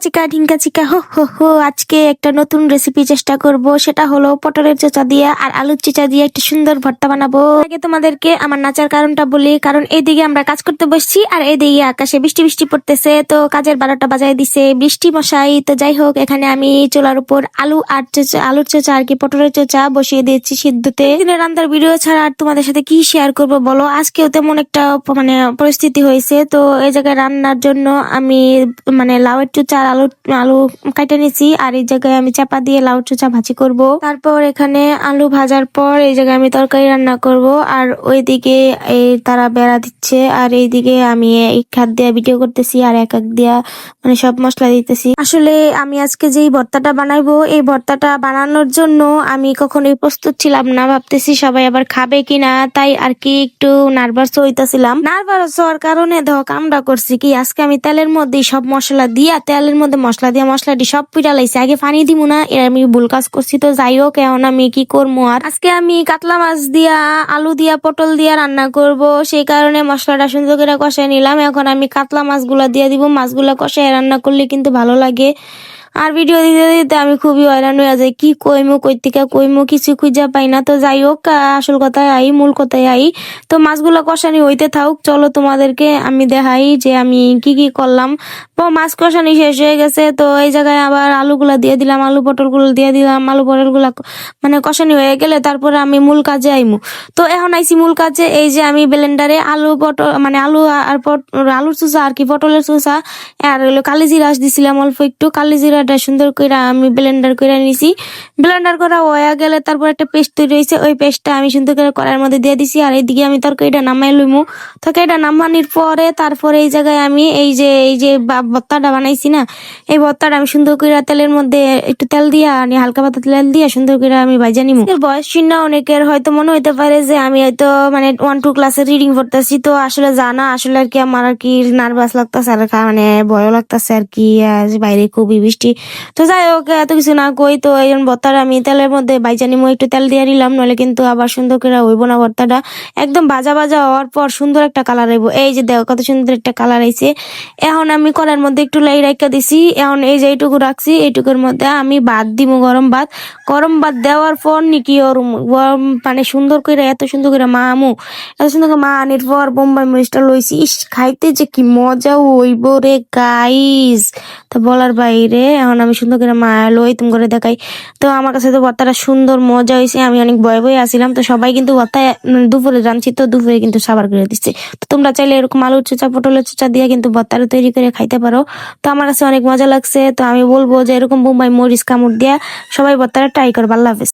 ঢিঙ্কা চিকা হো হো হো। আজকে একটা নতুন রেসিপি চেষ্টা করব, সেটা হলো পটলের চোচা দিয়ে আর আলুর চিচা দিয়ে একটা সুন্দর ভর্তা বানাবো। আগে তোমাদেরকে আমার নাচার কারণটা বলি, কারণ এইদিকে আমরা কাজ করতে বসছি আর এইদিকে আকাশে বৃষ্টি বৃষ্টি পড়তেছে, তো কাজের 12টা বাজায় দিছে বৃষ্টি মশাই। তো যাই হোক, এখানে আমি চুলার উপর আলুর চোচা আর কি পটলের চোচা বসিয়ে দিয়েছি সিদ্ধতে। দিনের রান্নার ভিডিও ছাড়া আর তোমাদের সাথে কি শেয়ার করব বলো। আজকেও তেমন একটা পরিস্থিতি হয়েছে। তো এই জায়গায় রান্নার জন্য আমি লাউয়ের চোচা আর আলু কাটে নিছি, আর এই জায়গায় আমি চাপা দিয়ে লাউ চোচা ভাজি করব। তারপর এখানে আলু ভাজার পর এই জায়গায় আমি তরকারি রান্না করব, আর ওইদিকে তারা বেড়া দিচ্ছে, আর এইদিকে আমি এক হাত দিয়ে ভিডিও করতেছি আর এক দিয়া সব মশলা দিতেছি। আসলে আমি আজকে যেই ভর্তাটা বানাইবো, এই ভর্তাটা বানানোর জন্য আমি কখনোই প্রস্তুত ছিলাম না। ভাবতেছি সবাই আবার খাবে কিনা, তাই আর কি একটু নার্ভাস হইতাছিলাম। নার্ভাস হওয়ার কারণে দেখো কামটা করছি কি, আজকে আমি তেলের মধ্যে সব মশলা দিয়া মশলাটি সব পিঠা লাইছি। আগে পানি দিব না, এর আমি ভুল কাজ করছি। তো যাই হোক, এখন আমি কি করবো, আর আজকে আমি কাতলা মাছ দিয়া আলু দিয়া পটল দিয়া রান্না করব, সেই কারণে মশলাটা সুন্দর করে কষাই নিলাম। এখন আমি কাতলা মাছগুলা দিয়ে দিব। মাছগুলা কষাই রান্না করলে কিন্তু ভালো লাগে। আর ভিডিও দিতে দিতে আমি খুবই হয়রান হয়ে যাই, কি কইমু কই থেকে কইমু কিছু খুঁজে পাই না। তো যাই হোক, আসল কথায় মূল কথায় তো মাছগুলো কষানি হইতে থাক, চলো তোমাদেরকে আমি দেখাই যে আমি কি কি করলাম। তো মাছ কষানি শেষ হয়ে গেছে, তো এই জায়গায় আবার আলুগুলা দিয়ে দিলাম, আলু পটলগুলো দিয়ে দিলাম। আলু পটলগুলা কষানি হয়ে গেলে তারপরে আমি মূল কাজে আইমু। তো এখন আইছি মূল কাজে, এই যে আমি ব্লেন্ডারে আলু পটল আলু আর আলুর চোষা আর কি পটলের চোষা আর হলো কালি জিরা দিছিলাম, অল্প একটু কালি জিরা সুন্দর করে আমি ব্লেন্ডার করে নিছি। ব্লেন্ডার করা হয়ে গেলে তারপর একটা পেস্ট তৈরি হয়েছে, ওই পেস্টটা আমি সুন্দর করে কড়াইয়ের মধ্যে দিয়ে দিছি। আর এইদিকে আমি তরকারিটা নামাই লইমু। তরকারিটা নামানির পরে তারপরে এই জায়গায় আমি এই যে ভর্তাটা বানাইছি না, এই ভর্তাটা আমি সুন্দর করে তেলের মধ্যে একটু তেল দিয়া হালকা পাতা তেল দিয়া সুন্দর করে আমি ভাজা নিমু। বয়স না অনেকের হয়তো মনে হইতে পারে যে আমি হয়তো 1-2 ক্লাসে রিডিং করতেছি, তো আসলে জানা আসলে আর কি আমার আর কি নার্ভাস লাগতেছে আর ভয়ও লাগতেছে আর কি, বাইরে খুবই বৃষ্টি। তো যাই হোক, এত কিছু না কই, তো এই ভর্তাটা আমি তেলের মধ্যে ভাইজা নিমু, একটু তেল দিয়ে নিলাম, নইলে কিন্তু আবার সুন্দর করে হইব না। ভর্তাটা একদম ভাজা হওয়ার পর সুন্দর একটা কালার আইব। এই যে দেখো কত সুন্দর একটা কালার আইছে। এখন আমি কড়াইয়ের মধ্যে একটু লাই রাখা দিছি। এখন এই যে এইটুকু রাখছি, এইটুকুর মধ্যে আমি ভাত দিব, গরম ভাত দেওয়ার পর নাকি ওর সুন্দর করে এত সুন্দর করে এত সুন্দর করে আনির পর বোম্বাই মরিচটা লইছি। খাইতে যে কি মজা হইব রে গাইস, তো বলার বাইরে। এখন আমি সুন্দর করে লই তুমি করে দেখাই। তো আমার কাছে তো ভর্তাটা সুন্দর মজা হয়েছে, আমি অনেক ভয়ে আসছিলাম। তো সবাই কিন্তু ভর্তা দুপুরে রাঁধছি, তো দুপুরে কিন্তু সাবার করে দিচ্ছে। তো তোমরা চাইলে এরকম আলুর চোচা পটলের চোচা দিয়ে কিন্তু ভর্তাটা তৈরি করে খাইতে পারো। তো আমার কাছে অনেক মজা লাগছে। তো আমি বলবো যে এরকম বোম্বাই মরিচ কামড় দিয়া সবাই ভর্তাটা ট্রাই করবে। আল্লাহ হাফেজ।